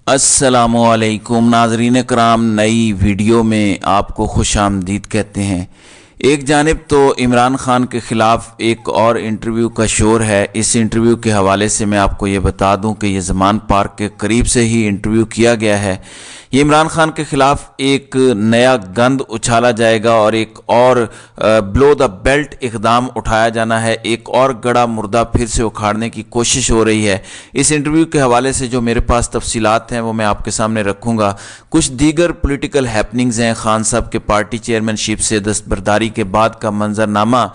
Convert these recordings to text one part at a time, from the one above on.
السلام علیکم ناظرین کرام، نئی ویڈیو میں آپ کو خوش آمدید کہتے ہیں۔ ایک جانب تو عمران خان کے خلاف ایک اور انٹرویو کا شور ہے۔ اس انٹرویو کے حوالے سے میں آپ کو یہ بتا دوں کہ یہ زمان پارک کے قریب سے ہی انٹرویو کیا گیا ہے۔ یہ عمران خان کے خلاف ایک نیا گند اچھالا جائے گا اور ایک اور بلو دا بیلٹ اقدام اٹھایا جانا ہے۔ ایک اور گڑا مردہ پھر سے اکھاڑنے کی کوشش ہو رہی ہے۔ اس انٹرویو کے حوالے سے جو میرے پاس تفصیلات ہیں وہ میں آپ کے سامنے رکھوں گا۔ کچھ دیگر پولیٹیکل ہیپننگز ہیں، خان صاحب کے پارٹی چیئرمین شپ سے دستبرداری کے بعد کا منظرنامہ،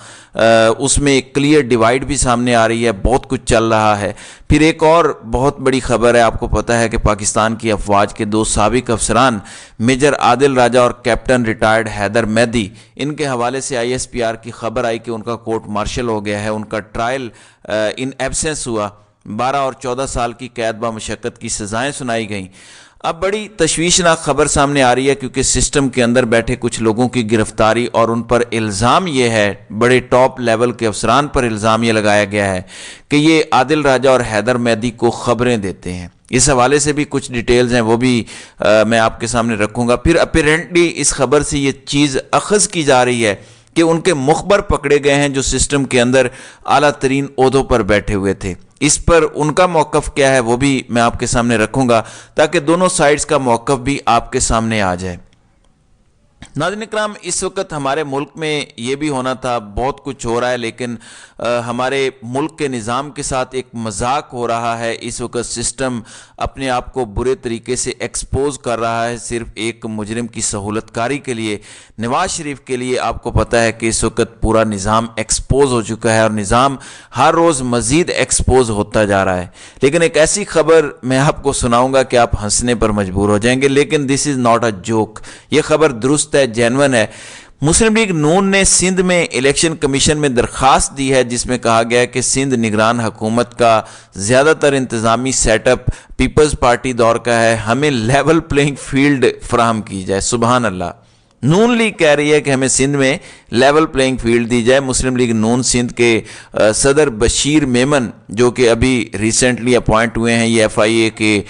اس میں ایک کلیئر ڈیوائیڈ بھی سامنے آ رہی ہے، بہت کچھ چل رہا ہے۔ پھر ایک اور بہت بڑی خبر ہے، آپ کو پتہ ہے کہ پاکستان کی افواج کے دو سابق افسران میجر عادل راجہ اور کیپٹن ریٹائرڈ حیدر مہدی، ان کے حوالے سے ISPR کی خبر آئی کہ ان کا کورٹ مارشل ہو گیا ہے، ان کا ٹرائل ان ایبسنس ہوا، 12 اور 14 سال کی قید با مشقت کی سزائیں سنائی گئیں۔ اب بڑی تشویشناک خبر سامنے آ رہی ہے کیونکہ سسٹم کے اندر بیٹھے کچھ لوگوں کی گرفتاری اور ان پر الزام یہ ہے، بڑے ٹاپ لیول کے افسران پر الزام یہ لگایا گیا ہے کہ یہ عادل راجہ اور حیدر مہدی کو خبریں دیتے ہیں۔ اس حوالے سے بھی کچھ ڈیٹیلز ہیں، وہ بھی میں آپ کے سامنے رکھوں گا۔ پھر اپیرنٹلی اس خبر سے یہ چیز اخذ کی جا رہی ہے کہ ان کے مخبر پکڑے گئے ہیں جو سسٹم کے اندر اعلیٰ ترین عہدوں پر بیٹھے ہوئے تھے۔ اس پر ان کا موقف کیا ہے وہ بھی میں آپ کے سامنے رکھوں گا تاکہ دونوں سائیڈز کا موقف بھی آپ کے سامنے آ جائے۔ ناظرین اکرام، اس وقت ہمارے ملک میں یہ بھی ہونا تھا، بہت کچھ ہو رہا ہے، لیکن ہمارے ملک کے نظام کے ساتھ ایک مذاق ہو رہا ہے۔ اس وقت سسٹم اپنے آپ کو برے طریقے سے ایکسپوز کر رہا ہے صرف ایک مجرم کی سہولت کاری کے لیے، نواز شریف کے لیے۔ آپ کو پتہ ہے کہ اس وقت پورا نظام ایکسپوز ہو چکا ہے اور نظام ہر روز مزید ایکسپوز ہوتا جا رہا ہے۔ لیکن ایک ایسی خبر میں آپ کو سناؤں گا کہ آپ ہنسنے پر مجبور ہو جائیں گے، لیکن دس از ناٹ اے جوک، یہ خبر درست ہے، جینون ہے۔ مسلم لیگ نون نے سندھ میں الیکشن کمیشن میں درخواست دی ہے جس میں کہا گیا ہے کہ سندھ نگران حکومت کا زیادہ تر انتظامی سیٹ اپ پیپلز پارٹی دور کا ہے، ہمیں لیول پلینگ فیلڈ فراہم کی جائے۔ سبحان اللہ، نون لیگ کہہ رہی ہے کہ ہمیں سندھ میں لیول پلینگ فیلڈ دی جائے۔ مسلم لیگ نون سندھ کے صدر بشیر میمن جو کہ ابھی ریسنٹلی اپوائنٹ ہوئے ہیں، یہ FIA کے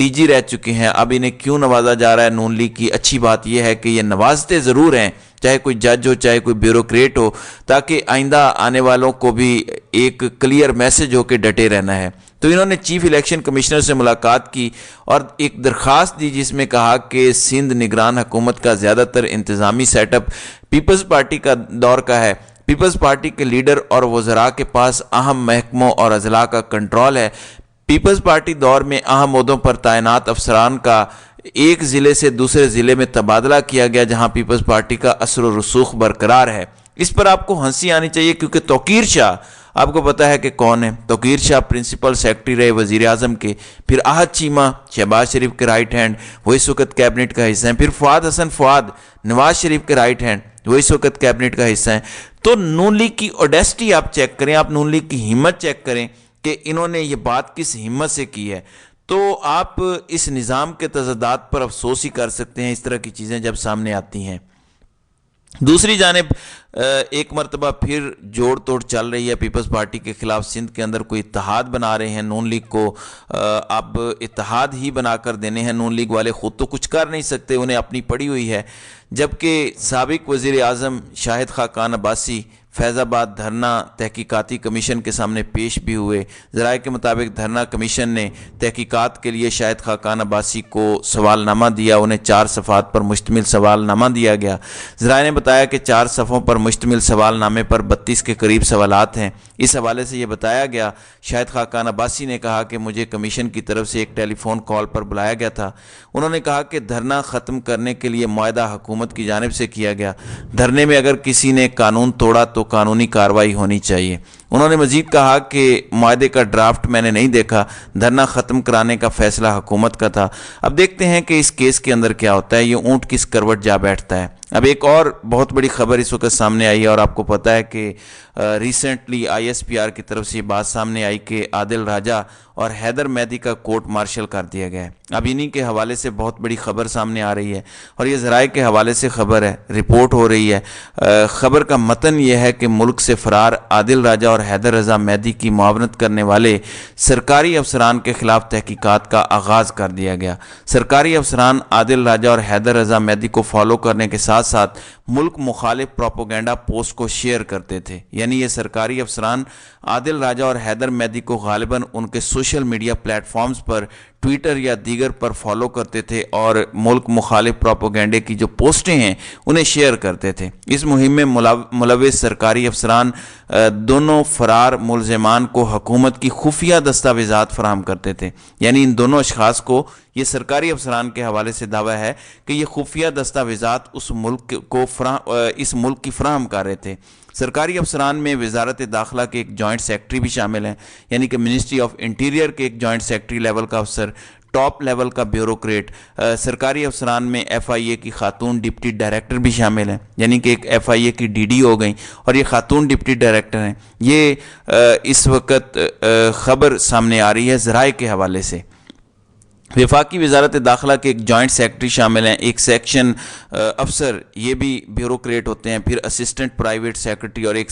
DG رہ چکے ہیں، اب انہیں کیوں نوازا جا رہا ہے نون لیگ کی؟ اچھی بات یہ ہے کہ یہ نوازتے ضرور ہیں، چاہے کوئی جج ہو چاہے کوئی بیوروکریٹ ہو، تاکہ آئندہ آنے والوں کو بھی ایک کلیئر میسج ہو کہ ڈٹے رہنا ہے۔ تو انہوں نے چیف الیکشن کمشنر سے ملاقات کی اور ایک درخواست دی جس میں کہا کہ سندھ نگران حکومت کا زیادہ تر انتظامی سیٹ اپ پیپلز پارٹی کا دور کا ہے، پیپلز پارٹی کے لیڈر اور وزراء کے پاس اہم محکموں اور اضلاع کا کنٹرول ہے۔ پیپلز پارٹی دور میں اہم عہدوں پر تعینات افسران کا ایک ضلع سے دوسرے ضلع میں تبادلہ کیا گیا جہاں پیپلز پارٹی کا اثر و رسوخ برقرار ہے۔ اس پر آپ کو ہنسی آنی چاہیے کیونکہ توقیر شاہ آپ کو پتا ہے کہ کون ہے۔ توقیر شاہ پرنسپل سیکرٹری رہے وزیر اعظم کے، پھر احد چیمہ شہباز شریف کے رائٹ ہینڈ، وہ اس وقت کیبنٹ کا حصہ ہیں، پھر فؤاد حسن فؤاد نواز شریف کے رائٹ ہینڈ، وہ اس وقت کیبنٹ کا حصہ ہیں۔ تو نون لیگ کی اوڈیسٹی آپ چیک کریں، آپ نون لیگ کی ہمت چیک کریں کہ انہوں نے یہ بات کس ہمت سے کی ہے۔ تو آپ اس نظام کے تضادات پر افسوس ہی کر سکتے ہیں اس طرح کی چیزیں جب سامنے آتی ہیں۔ دوسری جانب ایک مرتبہ پھر جوڑ توڑ چل رہی ہے پیپلز پارٹی کے خلاف، سندھ کے اندر کوئی اتحاد بنا رہے ہیں نون لیگ کو، اب اتحاد ہی بنا کر دینے ہیں۔ نون لیگ والے خود تو کچھ کر نہیں سکتے، انہیں اپنی پڑی ہوئی ہے، جبکہ سابق وزیر اعظم شاہد خاقان عباسی فیض آباد دھرنا تحقیقاتی کمیشن کے سامنے پیش بھی ہوئے۔ ذرائع کے مطابق دھرنا کمیشن نے تحقیقات کے لیے شاہد خاقان عباسی کو سوال نامہ دیا، انہیں 4 صفحات پر مشتمل سوال نامہ دیا گیا۔ ذرائع نے بتایا کہ 4 صفحوں پر مشتمل سوال نامے پر 32 کے قریب سوالات ہیں۔ اس حوالے سے یہ بتایا گیا، شاہد خاقان عباسی نے کہا کہ مجھے کمیشن کی طرف سے ایک ٹیلی فون کال پر بلایا گیا تھا۔ انہوں نے کہا کہ دھرنا ختم کرنے کے لیے معاہدہ حکومت کی جانب سے کیا گیا، دھرنے میں اگر کسی نے قانون توڑا تو قانونی کارروائی ہونی چاہیے۔ انہوں نے مزید کہا کہ معاہدے کا ڈرافٹ میں نے نہیں دیکھا، دھرنا ختم کرانے کا فیصلہ حکومت کا تھا۔ اب دیکھتے ہیں کہ اس کیس کے اندر کیا ہوتا ہے، یہ اونٹ کس کروٹ جا بیٹھتا ہے۔ اب ایک اور بہت بڑی خبر اس وقت سامنے آئی ہے اور آپ کو پتہ ہے کہ ریسنٹلی ISPR کی طرف سے یہ بات سامنے آئی کہ عادل راجہ اور حیدر مہدی کا کورٹ مارشل کر دیا گیا ہے۔ اب انہی کے حوالے سے بہت بڑی خبر سامنے آ رہی ہے اور یہ ذرائع کے حوالے سے خبر ہے، رپورٹ ہو رہی ہے۔ خبر کا متن یہ ہے کہ ملک سے فرار عادل راجہ اور اور حیدر رضا مہدی کی معاونت کرنے والے سرکاری افسران کے خلاف تحقیقات کا آغاز کر دیا گیا۔ سرکاری افسران عادل راجہ اور حیدر رضا مہدی کو فالو کرنے کے ساتھ ساتھ ملک مخالف پروپیگنڈا پوسٹ کو شیئر کرتے تھے، یعنی یہ سرکاری افسران عادل راجہ اور حیدر مہدی کو غالباً ان کے سوشل میڈیا پلیٹ فارمز پر، ٹویٹر یا دیگر پر فالو کرتے تھے اور ملک مخالف پروپیگنڈے کی جو پوسٹیں ہیں انہیں شیئر کرتے تھے۔ اس مہم میں ملوث سرکاری افسران دونوں فرار ملزمان کو حکومت کی خفیہ دستاویزات فراہم کرتے تھے، یعنی ان دونوں اشخاص کو، یہ سرکاری افسران کے حوالے سے دعویٰ ہے کہ یہ خفیہ دستاویزات اس ملک کی فراہم کر رہے تھے۔ سرکاری افسران میں وزارت داخلہ کے ایک جوائنٹ سیکرٹری بھی شامل ہیں، یعنی کہ منسٹری آف انٹیریئر کے ایک جوائنٹ سیکرٹری لیول کا افسر، ٹاپ لیول کا بیوروکریٹ۔ سرکاری افسران میں ایف آئی اے کی خاتون ڈپٹی ڈائریکٹر بھی شامل ہیں، یعنی کہ ایک ایف آئی اے کی ڈی ڈی ہو گئیں اور یہ خاتون ڈپٹی ڈائریکٹر ہیں۔ یہ اس وقت خبر سامنے آ رہی ہے ذرائع کے حوالے سے۔ وفاقی وزارت داخلہ کے ایک جوائنٹ سیکرٹری شامل ہیں، ایک سیکشن افسر، یہ بھی بیوروکریٹ ہوتے ہیں، پھر اسسٹنٹ پرائیویٹ سیکرٹری اور ایک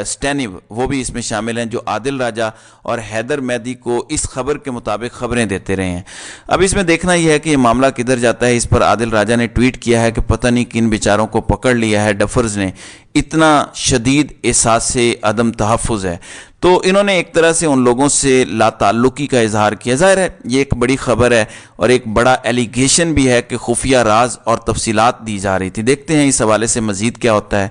سٹینو، وہ بھی اس میں شامل ہیں، جو عادل راجہ اور حیدر مہدی کو اس خبر کے مطابق خبریں دیتے رہے ہیں۔ اب اس میں دیکھنا یہ ہے کہ یہ معاملہ کدھر جاتا ہے۔ اس پر عادل راجہ نے ٹویٹ کیا ہے کہ پتہ نہیں کن بیچاروں کو پکڑ لیا ہے ڈفرز نے، اتنا شدید احساس عدم تحفظ ہے۔ تو انہوں نے ایک طرح سے ان لوگوں سے لا تعلقی کا اظہار کیا۔ ظاہر ہے یہ ایک بڑی خبر ہے اور ایک بڑا ایلیگیشن بھی ہے کہ خفیہ راز اور تفصیلات دی جا رہی تھی۔ دیکھتے ہیں اس حوالے سے مزید کیا ہوتا ہے۔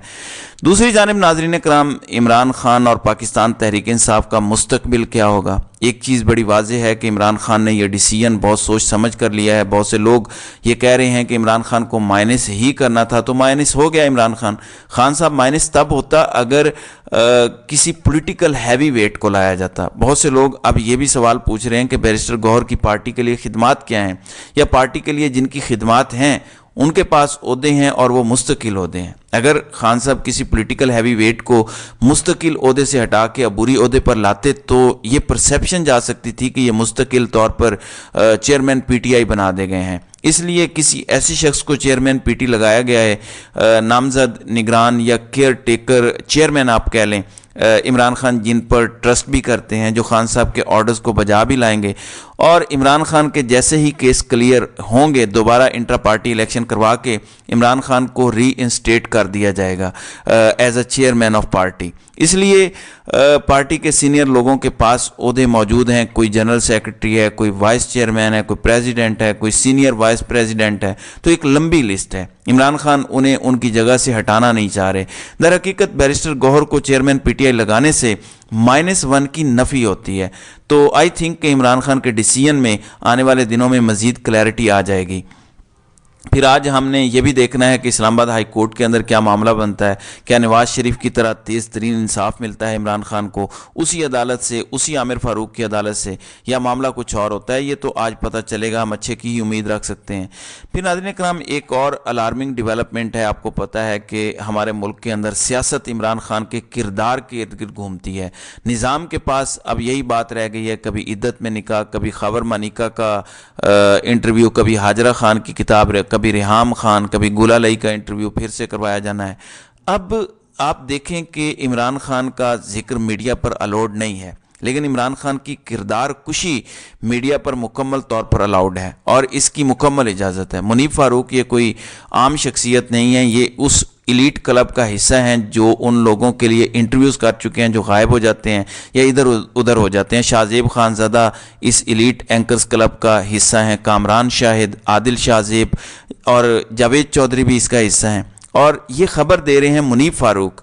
دوسری جانب ناظرین کرام، عمران خان اور پاکستان تحریک انصاف کا مستقبل کیا ہوگا؟ ایک چیز بڑی واضح ہے کہ عمران خان نے یہ ڈیسیژن بہت سوچ سمجھ کر لیا ہے۔ بہت سے لوگ یہ کہہ رہے ہیں کہ عمران خان کو مائنس ہی کرنا تھا، تو مائنس ہو گیا عمران خان صاحب۔ مائنس تب ہوتا اگر کسی پولیٹیکل ہیوی ویٹ کو لایا جاتا۔ بہت سے لوگ اب یہ بھی سوال پوچھ رہے ہیں کہ بیرسٹر گوہر کی پارٹی کے لیے خدمات کیا ہیں، یا پارٹی کے لیے جن کی خدمات ہیں ان کے پاس عہدے ہیں اور وہ مستقل عہدے ہیں۔ اگر خان صاحب کسی پولیٹیکل ہیوی ویٹ کو مستقل عہدے سے ہٹا کے عبوری عہدے پر لاتے تو یہ پرسیپشن جا سکتی تھی کہ یہ مستقل طور پر چیئرمین پی ٹی آئی بنا دے گئے ہیں۔ اس لیے کسی ایسے شخص کو چیئرمین پی ٹی لگایا گیا ہے، نامزد، نگران یا کیئر ٹیکر چیئرمین آپ کہہ لیں، عمران خان جن پر ٹرسٹ بھی کرتے ہیں، جو خان صاحب کے آرڈرز کو بجا بھی لائیں گے، اور عمران خان کے جیسے ہی کیس کلیئر ہوں گے دوبارہ انٹرا پارٹی الیکشن کروا کے عمران خان کو ری انسٹیٹ کر دیا جائے گا as a chairman of party. اس لیے پارٹی کے سینئر لوگوں کے پاس عہدے موجود ہیں، کوئی جنرل سیکرٹری ہے، کوئی وائس چیئرمین ہے، کوئی پریزیڈنٹ ہے، کوئی سینئر وائس پریزیڈنٹ ہے، تو ایک لمبی لسٹ ہے۔ عمران خان انہیں ان کی جگہ سے ہٹانا نہیں چاہ رہے۔ در حقیقت بیرسٹر گوہر کو چیئرمین پی ٹی آئی لگانے سے -1 کی نفی ہوتی ہے۔ تو آئی تھنک کہ عمران خان کے ڈیسیژن میں آنے والے دنوں میں مزید کلیئرٹی آ جائے گی۔ پھر آج ہم نے یہ بھی دیکھنا ہے کہ اسلام آباد ہائی کورٹ کے اندر کیا معاملہ بنتا ہے۔ کیا نواز شریف کی طرح تیز ترین انصاف ملتا ہے عمران خان کو اسی عدالت سے، اسی عامر فاروق کی عدالت سے، یا معاملہ کچھ اور ہوتا ہے؟ یہ تو آج پتہ چلے گا، ہم اچھے کی ہی امید رکھ سکتے ہیں۔ پھر ناظرین کرام، ایک اور الارمنگ ڈیولپمنٹ ہے۔ آپ کو پتہ ہے کہ ہمارے ملک کے اندر سیاست عمران خان کے کردار کے ارد گرد گھومتی ہے۔ نظام کے پاس اب یہی بات رہ گئی ہے، کبھی عدت میں نکاح، کبھی خاور مانیکا کا انٹرویو، کبھی ہاجرہ خان کی کتاب، کبھی ریحام خان، کبھی گولا لئی کا انٹرویو پھر سے کروایا جانا ہے۔ اب آپ دیکھیں کہ عمران خان کا ذکر میڈیا پر الاؤڈ نہیں ہے، لیکن عمران خان کی کردار کشی میڈیا پر مکمل طور پر الاؤڈ ہے اور اس کی مکمل اجازت ہے۔ منیب فاروق یہ کوئی عام شخصیت نہیں ہے، یہ اس ایلیٹ کلب کا حصہ ہیں جو ان لوگوں کے لیے انٹرویوز کر چکے ہیں جو غائب ہو جاتے ہیں یا ادھر ادھر ہو جاتے ہیں۔ شاہ زیب خان زادہ اس ایلیٹ اینکرز کلب کا حصہ ہیں، کامران شاہد، عادل شاہ زیب اور جاوید چودھری بھی اس کا حصہ ہیں، اور یہ خبر دے رہے ہیں منیب فاروق۔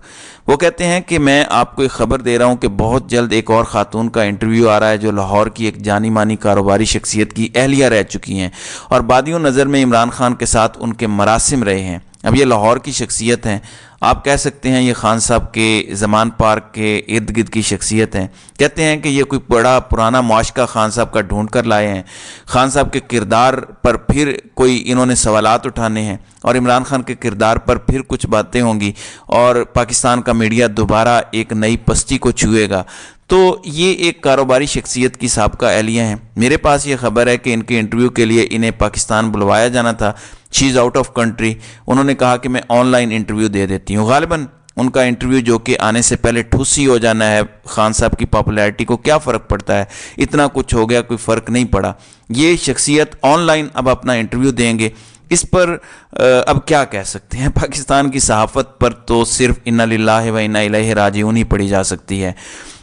وہ کہتے ہیں کہ میں آپ کو ایک خبر دے رہا ہوں کہ بہت جلد ایک اور خاتون کا انٹرویو آ رہا ہے جو لاہور کی ایک جانی مانی کاروباری شخصیت کی اہلیہ رہ چکی ہیں اور بادیوں نظر میں عمران خان کے ساتھ ان کے مراسم رہے ہیں۔ اب یہ لاہور کی شخصیت ہیں، آپ کہہ سکتے ہیں یہ خان صاحب کے زمان پارک کے ارد گرد کی شخصیت ہیں۔ کہتے ہیں کہ یہ کوئی بڑا پرانا معاشقہ خان صاحب کا ڈھونڈ کر لائے ہیں، خان صاحب کے کردار پر پھر کوئی انہوں نے سوالات اٹھانے ہیں اور عمران خان کے کردار پر پھر کچھ باتیں ہوں گی اور پاکستان کا میڈیا دوبارہ ایک نئی پستی کو چھوئے گا۔ تو یہ ایک کاروباری شخصیت کی سابقہ اہلیہ ہیں۔ میرے پاس یہ خبر ہے کہ ان کے انٹرویو کے لیے انہیں پاکستان بلوایا جانا تھا۔ شی از آؤٹ آف کنٹری۔ انہوں نے کہا کہ میں آن لائن انٹرویو دے دیتی ہوں۔ غالباً ان کا انٹرویو جو کہ آنے سے پہلے ٹھوس ہی ہو جانا ہے، خان صاحب کی پاپولیرٹی کو کیا فرق پڑتا ہے، اتنا کچھ ہو گیا، کوئی فرق نہیں پڑا۔ یہ شخصیت آن لائن اب اپنا انٹرویو دیں گے، اس پر اب کیا کہہ سکتے ہیں؟ پاکستان کی صحافت پر تو صرف انا للہ و انا الیہ راجعون ہی پڑھی جا سکتی ہے۔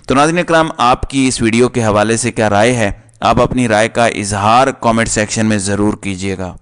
تو ناظرین اکرام، آپ کی اس ویڈیو کے حوالے سے کیا رائے ہے؟ آپ اپنی رائے کا اظہار کامنٹ سیکشن میں ضرور کیجیے گا۔